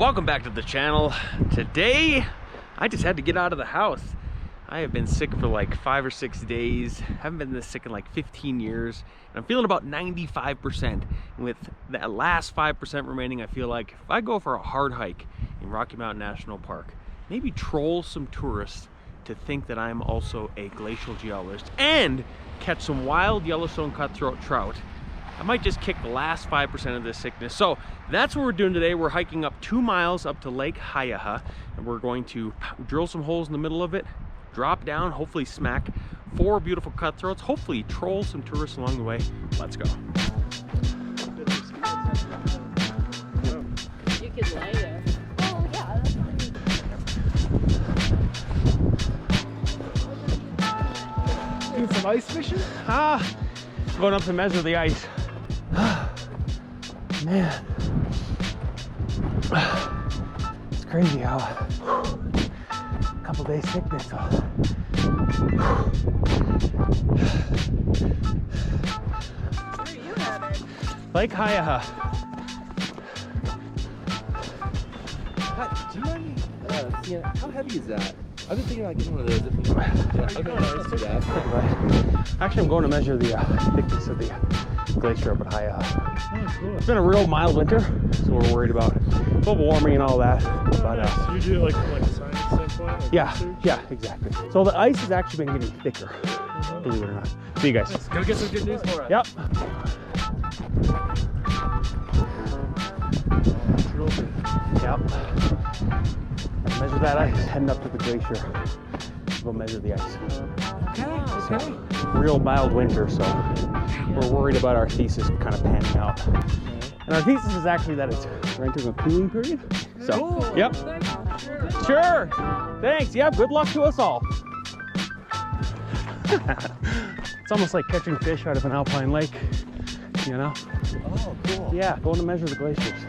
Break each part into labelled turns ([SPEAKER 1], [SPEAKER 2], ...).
[SPEAKER 1] Welcome back to the channel. Today I just had to get out of the house. I have been sick for like 5 or 6 days. Haven't been this sick in like 15 years, and I'm feeling about 95%. With that last 5% remaining, I feel like if I go for a hard hike in Rocky Mountain National Park, maybe troll some tourists to think that I'm also a glacial geologist and catch some wild Yellowstone cutthroat trout, I might just kick the last 5% of this sickness. So that's what we're doing today. We're hiking up 2 miles up to Lake Hayaha, and we're going to drill some holes in the middle of it, drop down, hopefully smack 4 beautiful cutthroats, hopefully troll some tourists along the way. Let's go.
[SPEAKER 2] You could lay there. Oh yeah, that's fine.
[SPEAKER 3] Doing some ice fishing?
[SPEAKER 1] Going up to measure the ice. Man, it's crazy how a couple days sickness.
[SPEAKER 2] Where are you headed?
[SPEAKER 1] Lake Hayaha.
[SPEAKER 3] Do you mind how heavy is that? I've been thinking about getting one of those. Let's do that.
[SPEAKER 1] Actually, I'm going to measure the thickness of the glacier up at Hayaha.
[SPEAKER 3] Oh, cool.
[SPEAKER 1] It's been a real mild winter, so we're worried about global warming and all that. But,
[SPEAKER 3] So you do it like a science standpoint? Like
[SPEAKER 1] yeah,
[SPEAKER 3] research?
[SPEAKER 1] yeah, exactly. So the ice has actually been getting thicker, believe it or not. See you guys.
[SPEAKER 3] Let's go get some good news for us.
[SPEAKER 1] Yep. Yep. Measure that ice, heading up to the glacier. We'll measure the ice.
[SPEAKER 3] Okay.
[SPEAKER 1] So, real mild winter, so we're worried about our thesis kind of panning out. And our thesis is actually that we're entering a cooling period. So,
[SPEAKER 3] Cool.
[SPEAKER 1] yep. Sure. Thanks. Yeah, good luck to us all. It's almost like catching fish out of an alpine lake, you know?
[SPEAKER 3] Oh, cool.
[SPEAKER 1] Yeah, going to measure the glaciers.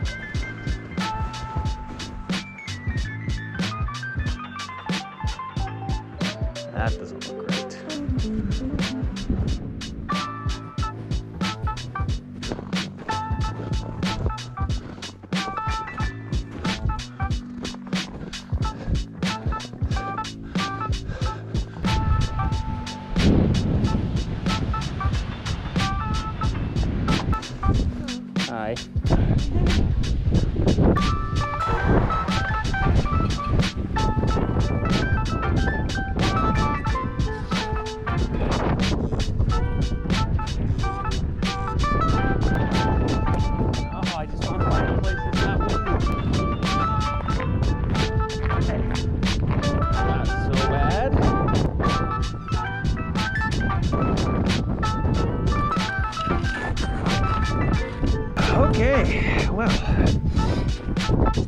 [SPEAKER 1] That doesn't look great. Hi. I just want to find a place that's not windy. Not so bad. Okay, well,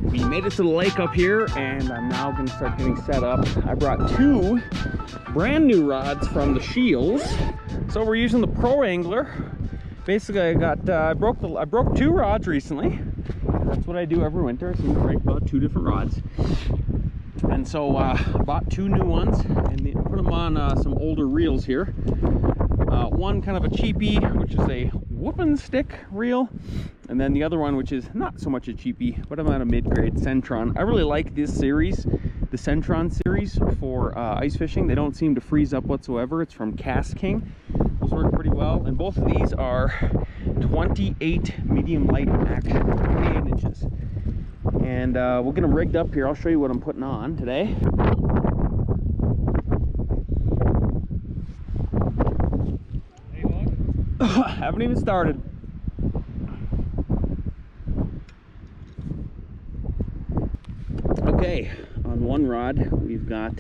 [SPEAKER 1] we made it to the lake up here, and I'm now going to start getting set up. I brought 2 brand new rods from the Shields. So we're using the Pro Angler. Basically, I broke 2 rods recently. That's what I do every winter. I seem to break about 2 different rods. And so I bought 2 new ones and put them on some older reels here. One kind of a cheapie, which is a whooping stick reel, and then the other one, which is not so much a cheapie, but I'm on a mid-grade Centron. I really like this series, the Centron series, for ice fishing. They don't seem to freeze up whatsoever. It's from Cast King. Those work pretty well, and both of these are 28 medium light action, 28 inches. And we'll get them rigged up here. I'll show you what I'm putting on today. Haven't even started. Okay, on one rod we've got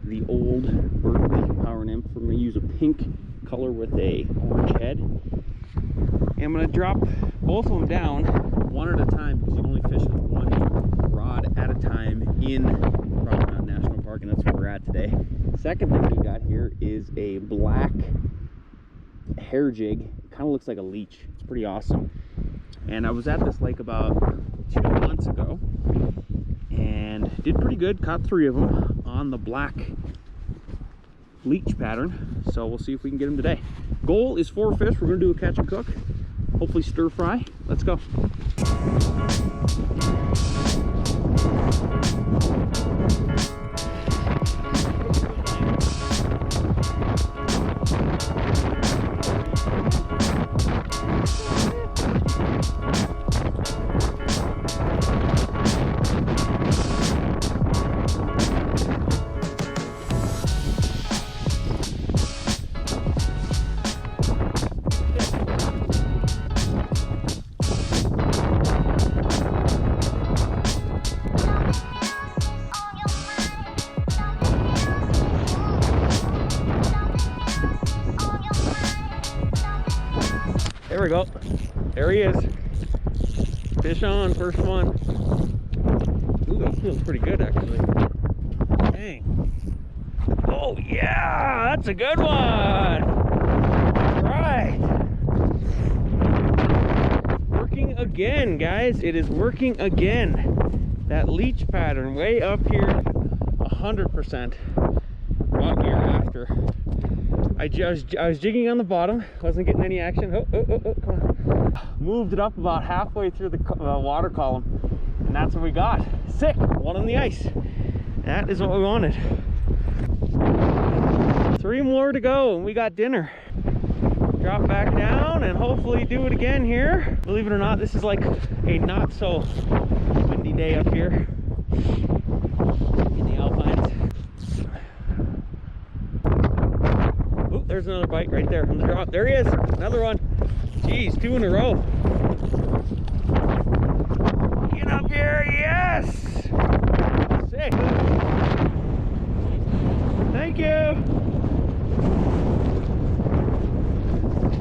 [SPEAKER 1] the old Berkeley Power Nymph. We're going to use a pink color with a orange head. And I'm going to drop both of them down one at a time, because you can only fish with one rod at a time in Rocky Mountain National Park, and that's where we're at today. Second thing we got here is a black hair jig. Kind of looks like a leech. It's pretty awesome. And I was at this lake about 2 months ago and did pretty good. Caught 3 of them on the black leech pattern. So we'll see if we can get them today. Goal is 4 fish. We're going to do a catch and cook. Hopefully stir fry. Let's go. we go. There he is. Fish on, first one. Ooh, that feels pretty good actually. Dang. Oh yeah, that's a good one. All right. Working again, guys. It is working again. That leech pattern way up here, 100%. What you're after. I was jigging on the bottom, wasn't getting any action. Oh, come on. Moved it up about halfway through the water column, and that's what we got. Sick, one on the ice. That is what we wanted. 3 more to go, and we got dinner. Drop back down and hopefully do it again here. Believe it or not, this is like a not so windy day up here in the Alpines. Oh, there's another bite right there from the drop. There he is, another one. Jeez, 2 in a row. Get up here, yes! Sick. Thank you.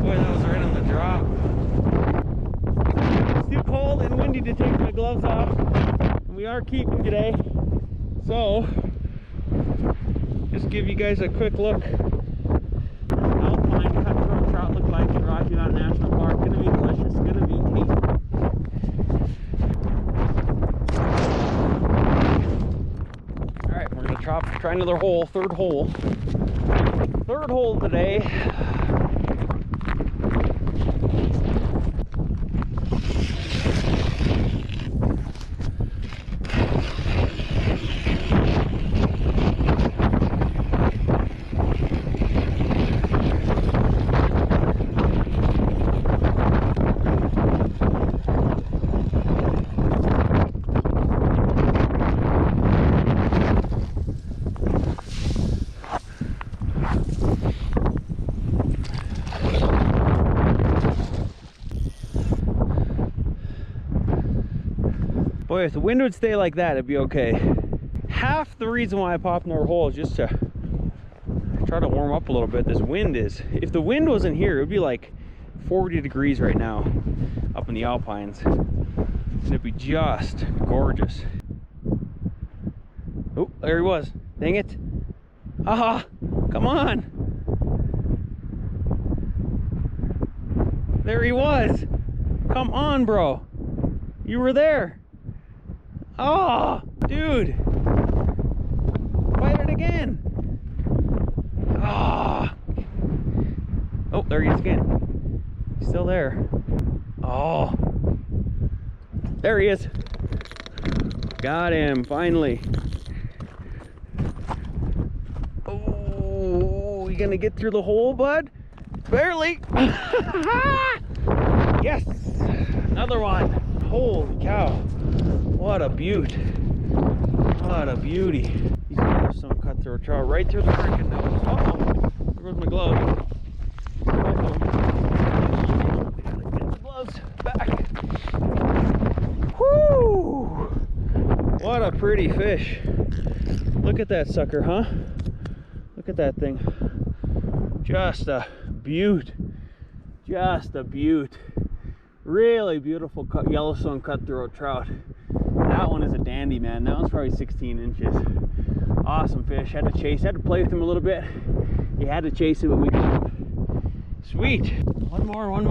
[SPEAKER 1] Boy, that was right on the drop. It's too cold and windy to take my gloves off. And we are keeping today. So, just give you guys a quick look. Alpine cutthroat trout look like in Rocky Mountain National Park. Gonna be delicious, gonna be tasty. Alright, we're gonna try another hole, third hole. Third hole today. Boy, if the wind would stay like that, it'd be okay. Half the reason why I popped another hole is just to try to warm up a little bit. This wind is, if the wind wasn't here, it would be like 40 degrees right now up in the Alpines. And it'd be just gorgeous. Oh, there he was. Dang it. Aha, come on. There he was. Come on, bro. You were there. Oh, dude. Fire it again. Oh. Oh, there he is again. He's still there. Oh. There he is. Got him, finally. Oh, you gonna get through the hole, bud? Barely. Yes. Another one. Holy cow. What a beaut. What a beauty. These are some cutthroat trout right through the freaking nose. Uh-oh. There goes my glove. Uh-oh. Get the gloves back. Whoo! What a pretty fish. Look at that sucker, huh? Look at that thing. Just a beaut. Just a beaut. Really beautiful Yellowstone cutthroat trout. That one is a dandy, man. That one's probably 16 inches. Awesome fish. Had to chase, had to play with him a little bit. You had to chase him, but we got him. Sweet. One more,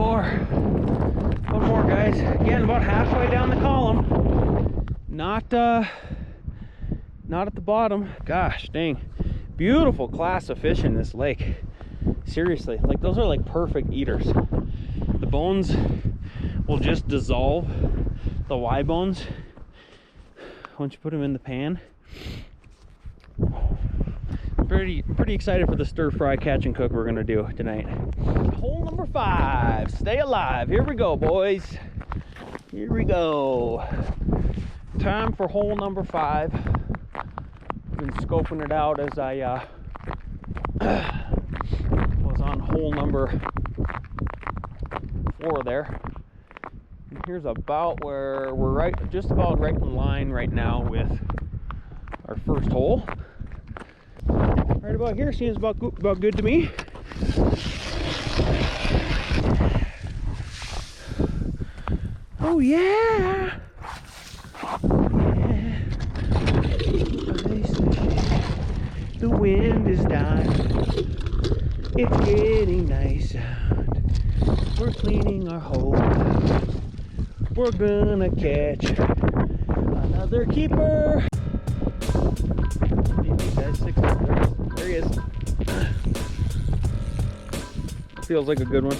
[SPEAKER 1] guys. Again, about halfway down the column. Not at the bottom. Gosh, dang. Beautiful class of fish in this lake. Seriously, like those are like perfect eaters. The bones will just dissolve, the Y bones, once you put them in the pan. I'm pretty excited for the stir fry catch and cook we're gonna do tonight. Hole number 5, stay alive. Here we go, boys. Here we go. Time for hole number 5. Been scoping it out as I was on hole number 4 there. And here's about where we're just about right in line right now with our first hole. Right about here seems about good to me. Oh yeah. Yeah. The wind is dying. It's getting nice out. We're cleaning our hole out. We're gonna catch another keeper. There he is. Feels like a good one.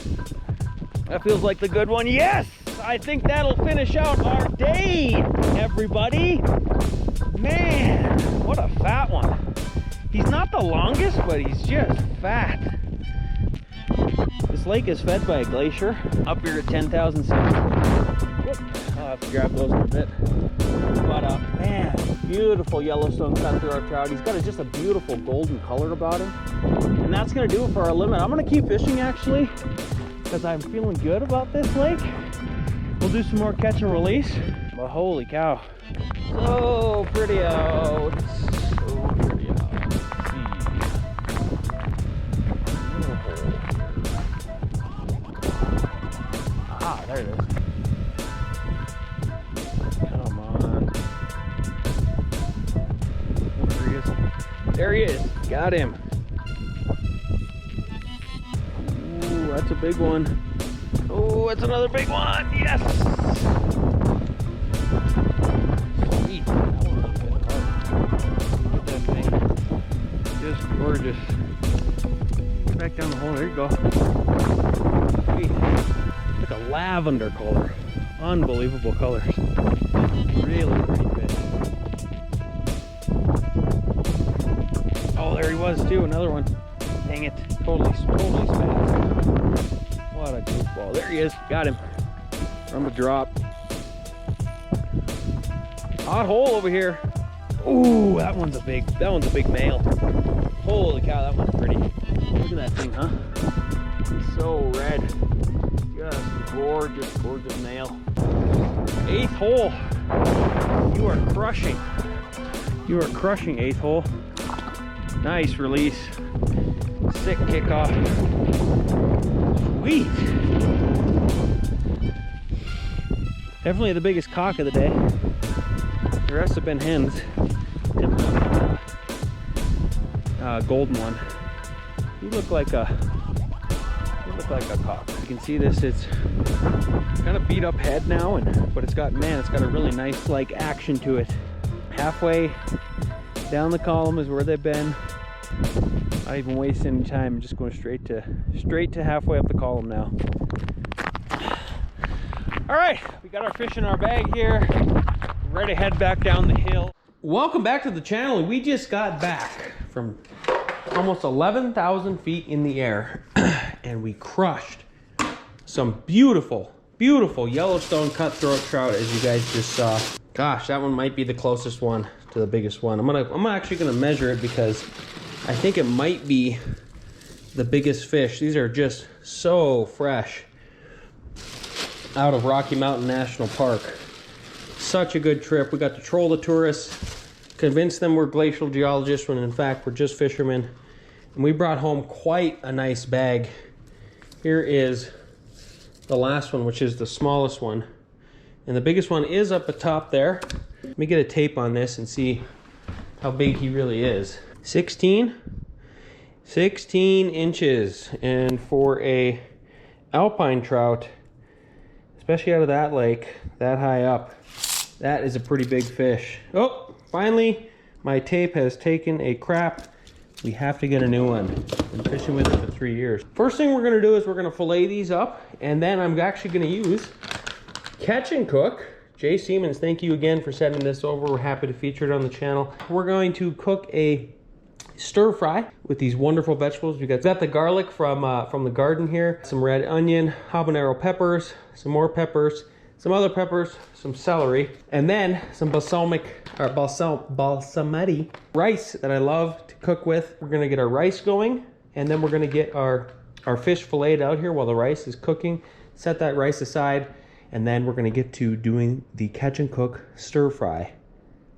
[SPEAKER 1] That feels like the good one. Yes! I think that'll finish out our day, everybody. Man, what a fat one. He's not the longest, but he's just fat. This lake is fed by a glacier up here at 10,000 feet. I'll have to grab those in a bit. But man, beautiful Yellowstone cutthroat trout. He's got just a beautiful golden color about him. And that's gonna do it for our limit. I'm gonna keep fishing actually, because I'm feeling good about this lake. We'll do some more catch and release. But holy cow, so pretty out. So pretty out. Ah, there it is. Come on. There he is. There he is. Got him. Ooh, that's a big one. Oh, that's another big one. Yes. Sweet. That one was a bit hard. Look at that thing. Just gorgeous. Back down the hole. There you go. Sweet. Like a lavender color. Unbelievable colors. Really pretty fish. Oh, there he was too. Another one. Dang it. Totally spazzed. What a goofball. There he is. Got him. From a drop. Hot hole over here. Ooh, that one's a big male. Holy cow, that one's pretty. Look at that thing, huh? It's so red. Just gorgeous, gorgeous male. 8th hole. You are crushing. You are crushing 8th hole. Nice release. Sick kickoff. Sweet. Definitely the biggest cock of the day. The rest have been hens. Golden one. You look like a cock. You can see this. It's kind of beat up head now, but it's got a really nice like action to it. Halfway down the column is where they've been. Not even wasting any time. I'm just going straight to halfway up the column now. All right, we got our fish in our bag here. Ready to head back down the hill. Welcome back to the channel. We just got back from almost 11,000 feet in the air and we crushed some beautiful Yellowstone cutthroat trout, as you guys just saw. Gosh, that one might be the closest one to the biggest one. I'm actually gonna measure it because I think it might be the biggest fish. These are just so fresh out of Rocky Mountain National Park. Such a good trip. We got to troll the tourists, convince them we're glacial geologists when in fact we're just fishermen. And we brought home quite a nice bag. Here is the last one, which is the smallest one. And the biggest one is up atop there. Let me get a tape on this and see how big he really is. 16 inches. And for a alpine trout, especially out of that lake, that high up, that is a pretty big fish. Oh, finally, my tape has taken a crap. We have to get a new one. Been fishing with it for 3 years. First thing we're gonna do is we're gonna fillet these up, and then I'm actually gonna use Catch and Cook. Jay Seimens, thank you again for sending this over. We're happy to feature it on the channel. We're going to cook a stir fry with these wonderful vegetables. We got the garlic from the garden here, some red onion, habanero peppers, some more peppers, some other peppers, some celery, and then some balsamic balsamati rice that I love to cook with. We're gonna get our rice going, and then we're gonna get our fish filleted out here while the rice is cooking. Set that rice aside, and then we're gonna get to doing the Catch and Cook stir fry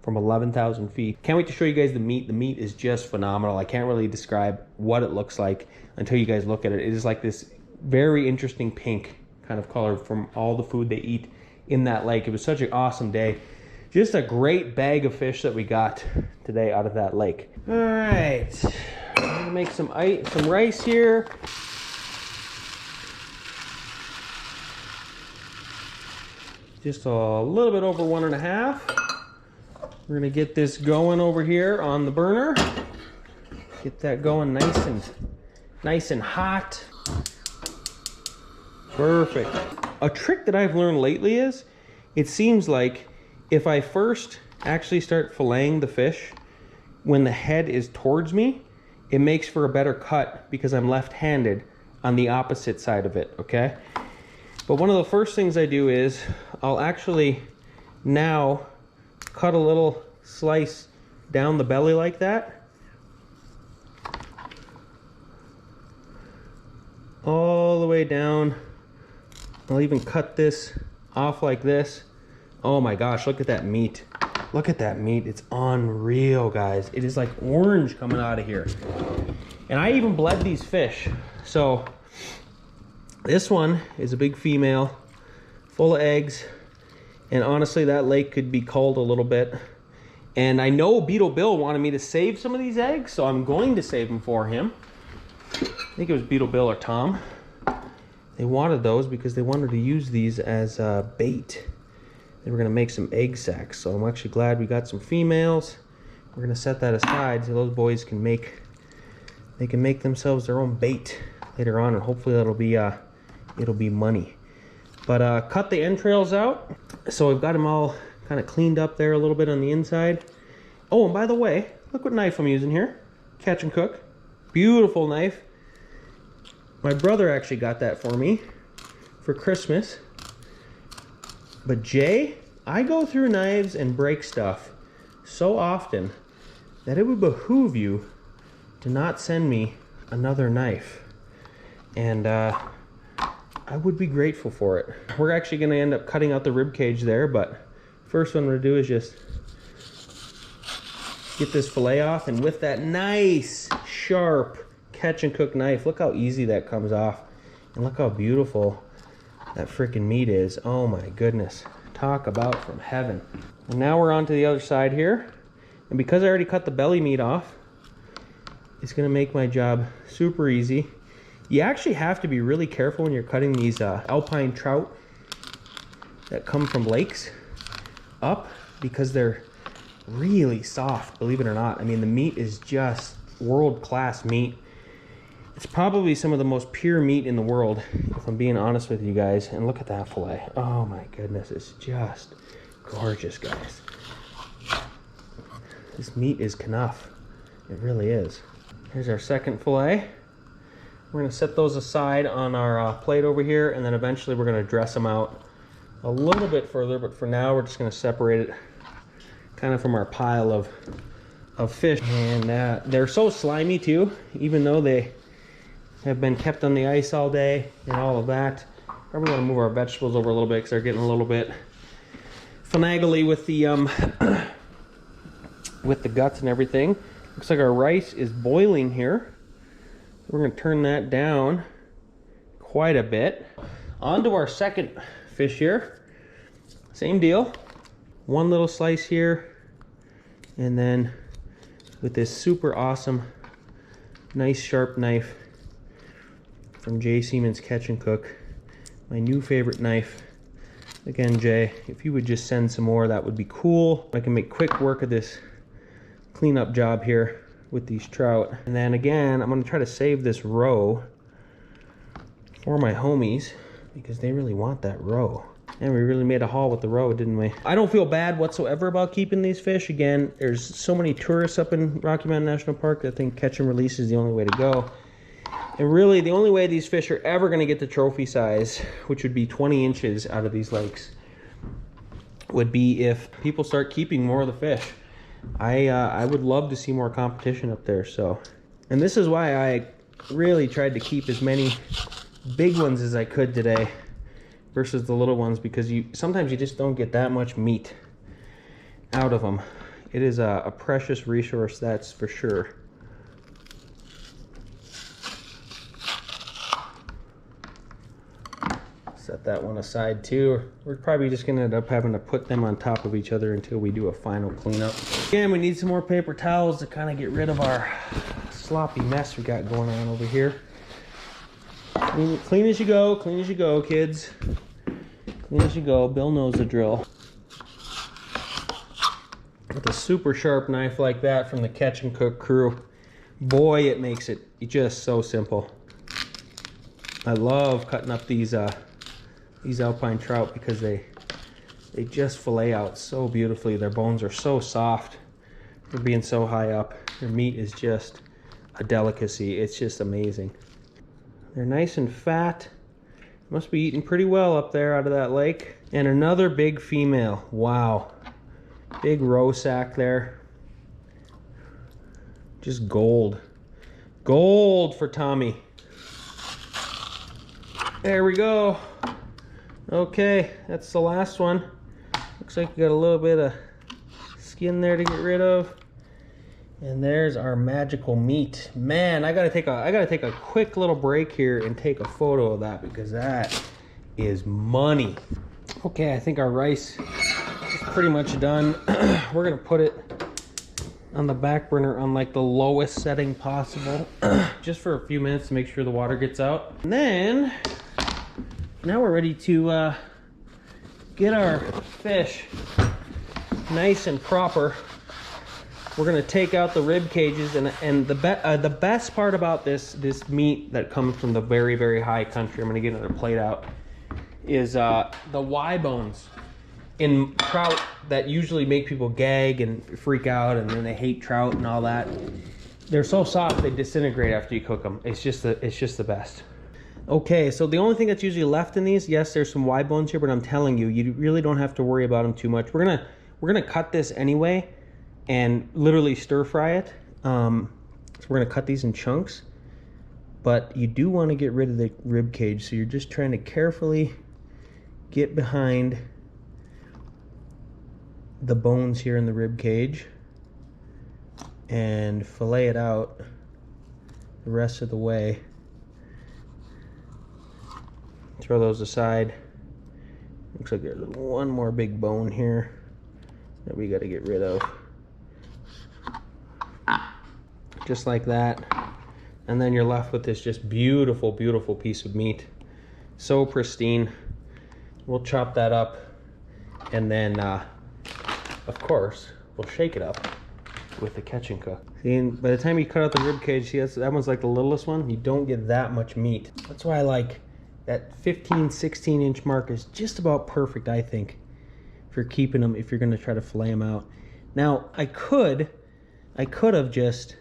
[SPEAKER 1] from 11,000 feet. Can't wait to show you guys the meat. The meat is just phenomenal. I can't really describe what it looks like until you guys look at it. It is like this very interesting pink kind of color from all the food they eat in that lake. It was such an awesome day. Just a great bag of fish that we got today out of that lake. All right, I'm gonna make some rice here. Just a little bit over 1.5. We're gonna get this going over here on the burner. Get that going nice and hot. Perfect. A trick that I've learned lately is, it seems like if I first actually start filleting the fish when the head is towards me, it makes for a better cut because I'm left-handed on the opposite side of it, okay? But one of the first things I do is I'll actually now cut a little slice down the belly like that. All the way down. I'll even cut this off like this. Oh my gosh, look at that meat. Look at that meat. It's unreal, guys. It is like orange coming out of here. And I even bled these fish. So this one is a big female, full of eggs. And honestly, that lake could be culled a little bit. And I know Beetle Bill wanted me to save some of these eggs, so I'm going to save them for him. I think it was Beetle Bill or Tom. They wanted those because they wanted to use these as bait. They were gonna make some egg sacs. So I'm actually glad we got some females. We're gonna set that aside so those boys can make themselves their own bait later on, and hopefully it'll be money. But cut the entrails out. So I've got them all kind of cleaned up there a little bit on the inside. Oh, and by the way, look what knife I'm using here. Catch and Cook. Beautiful knife. My brother actually got that for me for Christmas. But Jay, I go through knives and break stuff so often that it would behoove you to not send me another knife. And I would be grateful for it. We're actually gonna end up cutting out the rib cage there, but first one I'm gonna do is just get this fillet off, and with that nice, sharp Catch and Cook knife, look how easy that comes off, and look how beautiful that freaking meat is. Oh my goodness, talk about from heaven. And now we're on to the other side here, and because I already cut the belly meat off, it's gonna make my job super easy. You actually have to be really careful when you're cutting these alpine trout that come from lakes up, because they're really soft, believe it or not. I mean, the meat is just world-class meat. It's probably some of the most pure meat in the world, if I'm being honest with you guys. And look at that fillet. Oh my goodness, it's just gorgeous, guys. This meat is knuff. It really is. Here's our second fillet. We're gonna set those aside on our plate over here, and then eventually we're gonna dress them out a little bit further, but for now we're just gonna separate it kind of from our pile of fish. And they're so slimy too, even though they have been kept on the ice all day and all of that. Probably gonna move our vegetables over a little bit because they're getting a little bit finagly with the guts and everything. Looks like our rice is boiling here. We're gonna turn that down quite a bit. On to our second fish here. Same deal. One little slice here, and then with this super awesome, nice sharp knife from Jay Seimens Catch and Cook. My new favorite knife. Again, Jay, if you would just send some more, that would be cool. I can make quick work of this cleanup job here with these trout. And then again, I'm gonna try to save this roe for my homies because they really want that roe. And we really made a haul with the roe, didn't we? I don't feel bad whatsoever about keeping these fish. Again, there's so many tourists up in Rocky Mountain National Park that think catch and release is the only way to go. And really, the only way these fish are ever gonna get to trophy size, which would be 20 inches out of these lakes, would be if people start keeping more of the fish. I would love to see more competition up there. So, and this is why I really tried to keep as many big ones as I could today versus the little ones, because sometimes you just don't get that much meat out of them. It is a precious resource, that's for sure. Set that one on the side too. We're probably just gonna end up having to put them on top of each other until we do a final cleanup. Again, we need some more paper towels to kind of get rid of our sloppy mess we got going on over here. Clean as you go, kids. Clean as you go. Bill knows the drill. With a super sharp knife like that from the Catch and Cook crew, boy, it makes it just so simple. I love cutting up these alpine trout because they just fillet out so beautifully. Their bones are so soft for being so high up. Their meat is just a delicacy. It's just amazing. They're nice and fat. Must be eating pretty well up there out of that lake. And another big female. Wow. Big roe sack there. Just gold. Gold for Tommy. There we go. Okay, that's the last one. Looks like we got a little bit of skin there to get rid of. And there's our magical meat. Man, I gotta take a quick little break here and take a photo of that because that is money. Okay, I think our rice is pretty much done. We're gonna put it on the back burner on like the lowest setting possible, just for a few minutes to make sure the water gets out. And then now we're ready to get our fish nice and proper. We're gonna take out the rib cages, and the best part about this meat that comes from the very, very high country, I'm gonna get another plate out, is the Y bones in trout that usually make people gag and freak out, and then they hate trout and all that. They're so soft they disintegrate after you cook them. It's just the best. Okay, so the only thing that's usually left in these, yes, there's some Y bones here, but I'm telling you, you really don't have to worry about them too much. We're gonna cut this anyway and literally stir fry it. So we're gonna cut these in chunks, but you do want to get rid of the rib cage, so you're just trying to carefully get behind the bones here in the rib cage and fillet it out the rest of the way. Throw those aside. Looks like there's one more big bone here that we got to get rid of. Just like that. And then you're left with this just beautiful, beautiful piece of meat. So pristine. We'll chop that up, and then of course we'll shake it up with the Catch and Cook. See, and by the time you cut out the rib cage, see, that one's like the littlest one. You don't get that much meat. That's why I like that 15-16 inch mark is just about perfect, I think, for keeping them if you're going to try to fillet them out. Now I could have just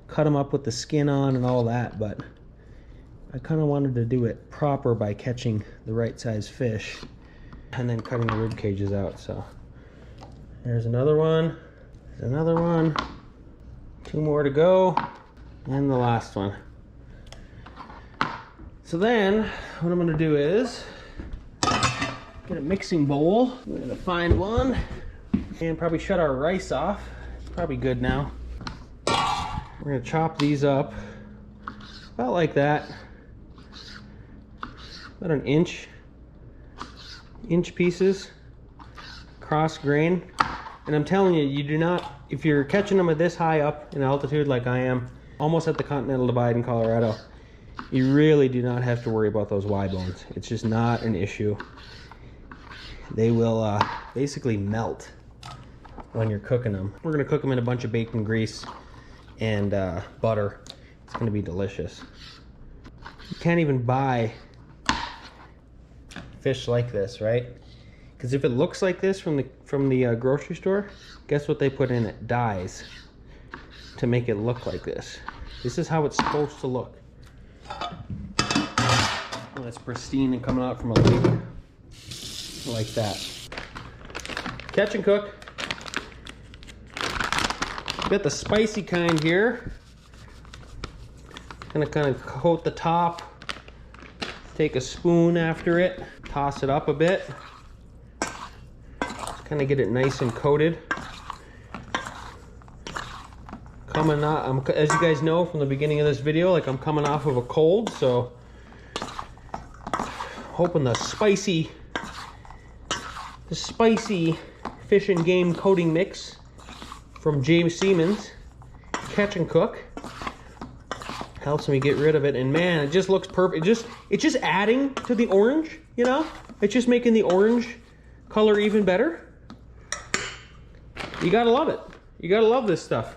[SPEAKER 1] cut them up with the skin on and all that, but I kind of wanted to do it proper by catching the right size fish and then cutting the rib cages out. So there's another one. There's another one. 2 more to go, and the last one. So then what I'm gonna do is get a mixing bowl. We're gonna find one and probably shut our rice off. It's probably good now. We're gonna chop these up about like that, about an inch pieces, cross grain. And I'm telling you, you do not, if you're catching them at this high up in altitude like I am, almost at the Continental Divide in Colorado, you really do not have to worry about those Y bones. It's just not an issue. They will basically melt when you're cooking them. We're gonna cook them in a bunch of bacon grease and butter. It's gonna be delicious. You can't even buy fish like this, right? Because if it looks like this from the grocery store, guess what they put in it? Dyes to make it look like this. This is how it's supposed to look when it's pristine and coming out from a lake like that. Catch and Cook. Got the spicy kind here. Gonna kind of coat the top. Take a spoon after it. Toss it up a bit. Just kind of get it nice and coated. Coming out, as you guys know from the beginning of this video, like I'm coming off of a cold, so hoping the spicy fish and game coating mix from Seimens Catch and Cook helps me get rid of it. And man, it just looks perfect. It's just adding to the orange, you know? It's just making the orange color even better. You gotta love it. You gotta love this stuff.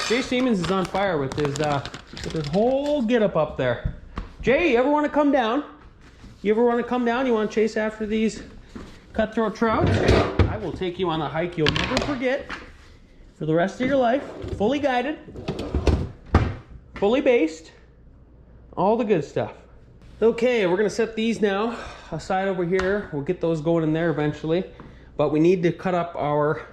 [SPEAKER 1] Jay Seimens is on fire with his whole getup up there. Jay, you ever want to come down? You ever want to come down? You want to chase after these cutthroat trouts? I will take you on a hike you'll never forget for the rest of your life. Fully guided, fully based, all the good stuff. Okay, we're gonna set these now aside over here. We'll get those going in there eventually, but we need to cut up our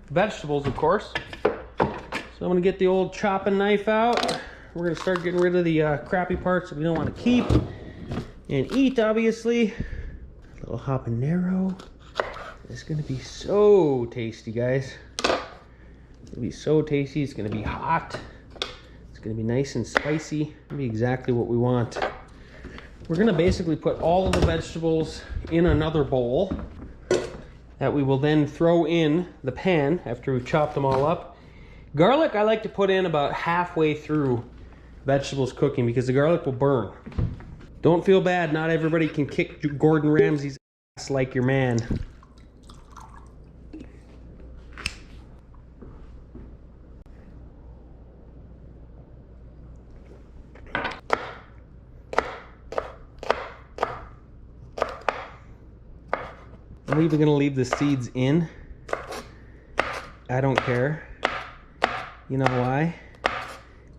[SPEAKER 1] vegetables, of course. So I'm gonna get the old chopping knife out. We're gonna start getting rid of the crappy parts that we don't want to keep and eat, obviously. A little habanero. It's gonna be so tasty, guys. It's gonna be so tasty. It's gonna be hot. It's gonna be nice and spicy. It's gonna be exactly what we want. We're gonna basically put all of the vegetables in another bowl that we will then throw in the pan after we've chopped them all up. Garlic, I like to put in about halfway through vegetables cooking because the garlic will burn. Don't feel bad, not everybody can kick Gordon Ramsay's ass like your man. I'm even gonna leave the seeds in. I don't care. You know why?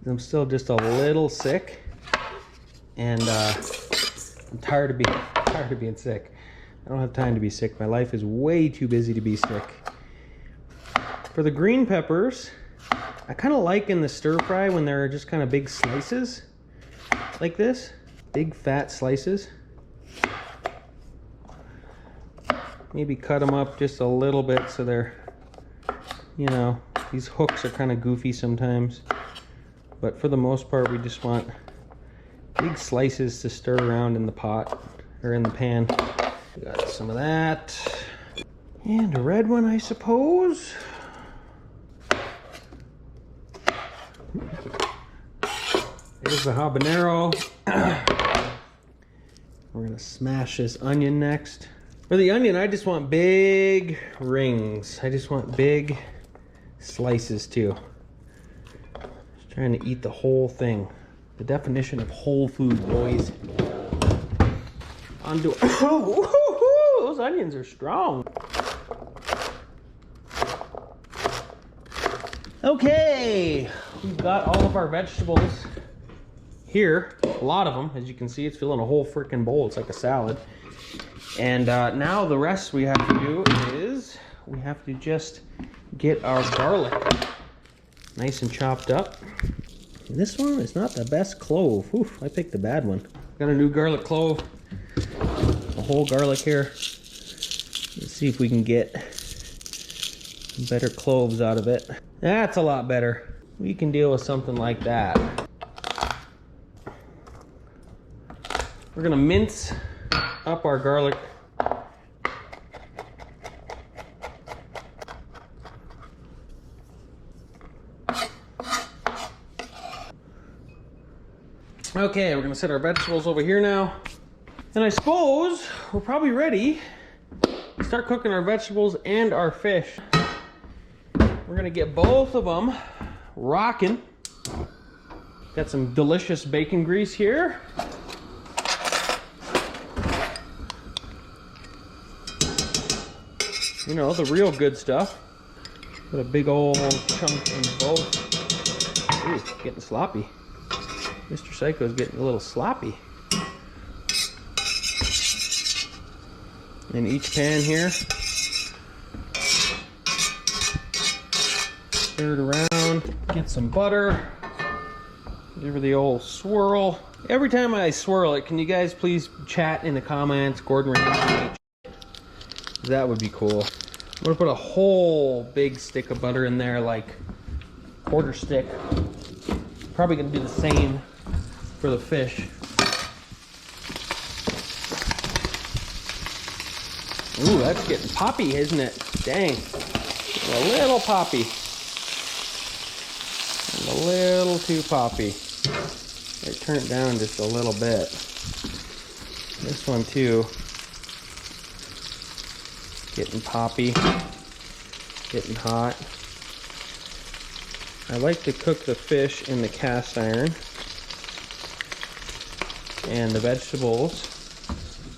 [SPEAKER 1] I'm still just a little sick, and I'm tired of being sick. I don't have time to be sick. My life is way too busy to be sick. For the green peppers, I kind of like in the stir fry when they're just kind of big slices like this, big fat slices. Maybe cut them up just a little bit so they're, you know, these hooks are kind of goofy sometimes, but for the most part we just want big slices to stir around in the pot or in the pan. Got some of that and a red one, I suppose. There's the habanero. We're gonna smash this onion next. For the onion, I just want big rings. I just want big slices too. Just trying to eat the whole thing. The definition of whole food, boys. Onto those onions are strong. Okay, we've got all of our vegetables here. A lot of them, as you can see, it's filling a whole freaking bowl. It's like a salad. And now the rest we have to do is we have to just get our garlic nice and chopped up. And this one is not the best clove. Oof, I picked the bad one. Got a new garlic clove, a whole garlic here. Let's see if we can get better cloves out of it. That's a lot better. We can deal with something like that. We're gonna mince up our garlic. Okay, we're gonna set our vegetables over here now. And I suppose we're probably ready to start cooking our vegetables and our fish. We're gonna get both of them rocking. Got some delicious bacon grease here. You know, the real good stuff. Put a big old chunk in both. Ooh, getting sloppy. Mr. Psycho's getting a little sloppy. In each pan here. Stir it around. Get some butter. Give her the old swirl. Every time I swirl it, can you guys please chat in the comments, Gordon Ramsay? That would be cool. I'm gonna put a whole big stick of butter in there, like quarter stick. Probably gonna do the same for the fish. Ooh, that's getting poppy, isn't it? Dang. A little poppy. And a little too poppy. I turn it down just a little bit. This one too. Getting poppy. Getting hot. I like to cook the fish in the cast iron and the vegetables,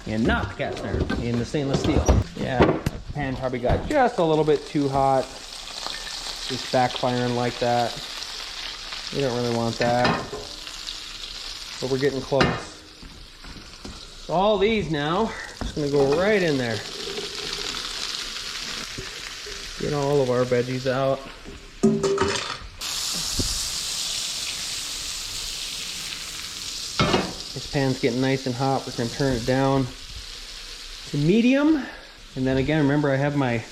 [SPEAKER 1] and not the cast iron, in the stainless steel. Yeah, pan probably got just a little bit too hot. Just backfiring like that. We don't really want that, but we're getting close. So all these now, just gonna go right in there. Get all of our veggies out. This pan's getting nice and hot. We're gonna turn it down to medium. And then again, remember I have my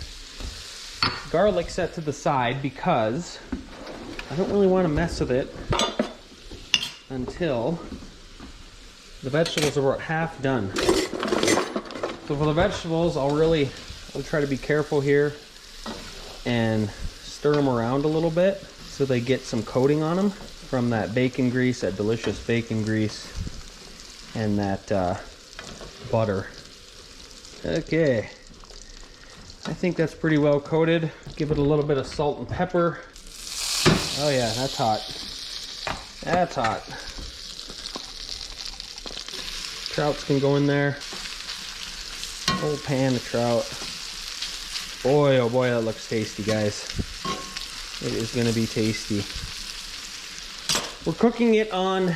[SPEAKER 1] garlic set to the side because I don't really want to mess with it until the vegetables are about half done. So for the vegetables, I'll try to be careful here and stir them around a little bit so they get some coating on them from that bacon grease, that delicious bacon grease, and that butter. Okay, I think that's pretty well coated. Give it a little bit of salt and pepper. Oh yeah, that's hot. That's hot. Trouts can go in there. Whole pan of trout. Boy, oh boy, that looks tasty, guys. It is gonna be tasty. We're cooking it on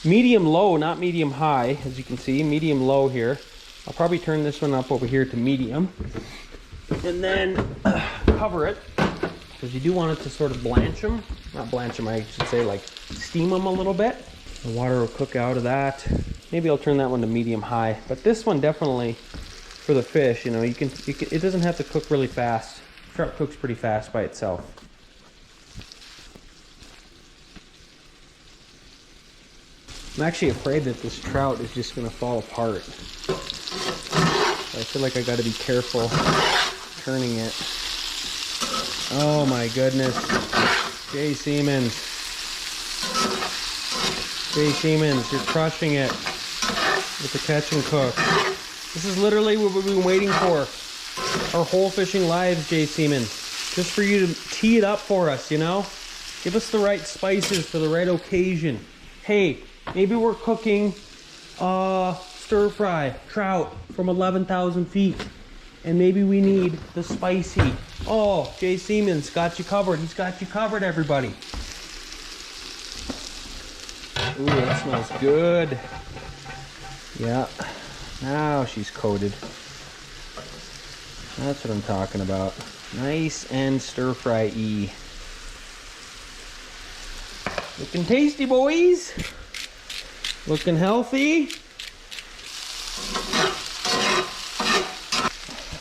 [SPEAKER 1] medium low, not medium high, as you can see, medium low here. I'll probably turn this one up over here to medium. And then cover it, because you do want it to sort of blanch them. Not blanch them, I should say, like steam them a little bit. The water will cook out of that. Maybe I'll turn that one to medium high. But this one definitely, for the fish, you know, you can, it doesn't have to cook really fast. Trout cooks pretty fast by itself. I'm actually afraid that this trout is just gonna fall apart. I feel like I gotta be careful turning it. Oh my goodness. Jay Seimens. Jay Seimens, you're crushing it with the catch and cook. This is literally what we've been waiting for our whole fishing lives, Jay Seimens. Just for you to tee it up for us, you know? Give us the right spices for the right occasion. Hey, maybe we're cooking stir fry trout from 11,000 feet, and maybe we need the spicy. Oh, Jay Seimens got you covered. He's got you covered, everybody. Ooh, that smells good. Yeah, now she's coated. That's what I'm talking about. Nice and stir fry-y. Looking tasty, boys. Looking healthy.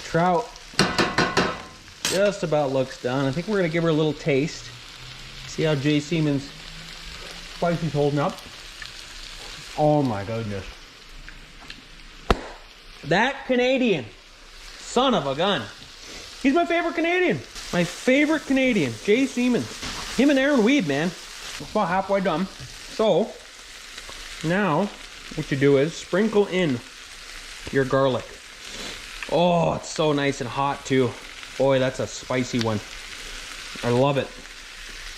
[SPEAKER 1] Trout just about looks done. I think we're gonna give her a little taste. See how Jay Seimens' spicy's holding up. Oh my goodness. That Canadian, son of a gun. He's my favorite Canadian. My favorite Canadian, Jay Seimens. Him and Aaron Weed, man. We're about halfway done. So, now what you do is sprinkle in your garlic. Oh, it's so nice and hot too. Boy, that's a spicy one. I love it.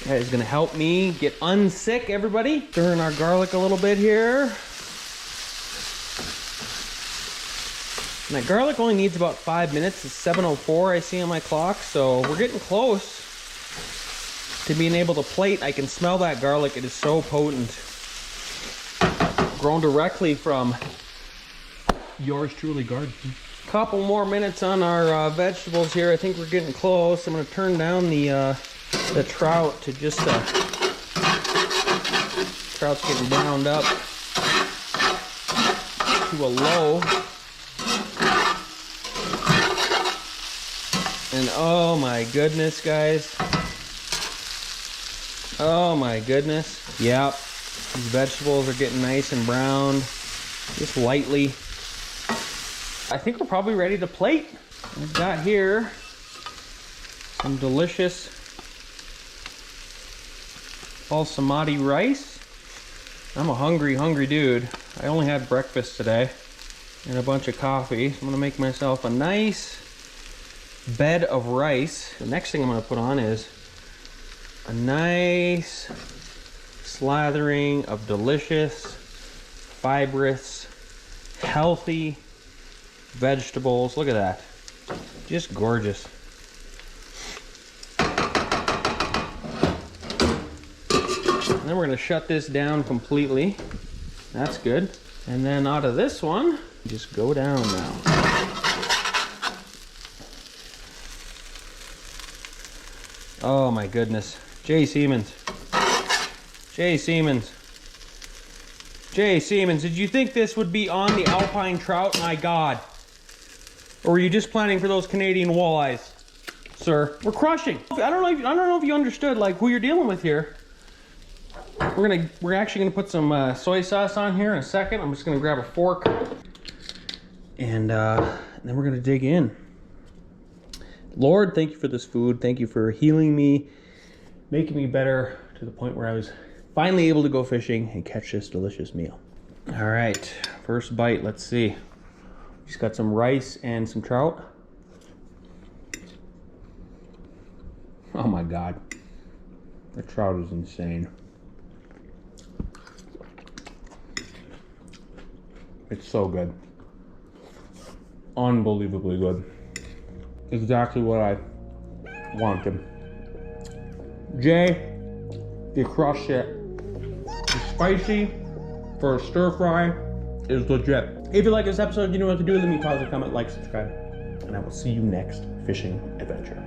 [SPEAKER 1] That is gonna help me get unsick, everybody. Stirring our garlic a little bit here. And that garlic only needs about 5 minutes. It's 7:04 I see on my clock, so we're getting close to being able to plate. I can smell that garlic. It is so potent. Grown directly from yours truly garden. Couple more minutes on our vegetables here. I think we're getting close. I'm going to turn down the trout to just trout's getting browned up to a low. And oh my goodness, guys. Oh my goodness. Yep. These vegetables are getting nice and browned. Just lightly. I think we're probably ready to plate. I've got here some delicious balsamati rice. I'm a hungry dude. I only had breakfast today and a bunch of coffee. So I'm gonna make myself a nice bed of rice. The next thing I'm gonna put on is a nice slathering of delicious, fibrous, healthy vegetables. Look at that. Just gorgeous. And then we're gonna shut this down completely. That's good. And then out of this one, just go down now. Oh my goodness. Jay Seimens. Jay Seimens. Jay Seimens, did you think this would be on the Alpine trout? My God. Or were you just planning for those Canadian walleyes, sir? We're crushing. I don't know if you understood like who you're dealing with here. We're actually gonna put some soy sauce on here in a second. I'm just gonna grab a fork, and then we're gonna dig in. Lord, thank you for this food. Thank you for healing me, making me better to the point where I was finally able to go fishing and catch this delicious meal. All right, first bite. Let's see. Just got some rice and some trout. Oh my God, the trout is insane. It's so good. Unbelievably good. Exactly what I wanted. Jay, you crushed it. It's spicy for a stir fry is legit. If you like this episode, you know what to do. Leave me a positive comment, like, subscribe, and I will see you next fishing adventure.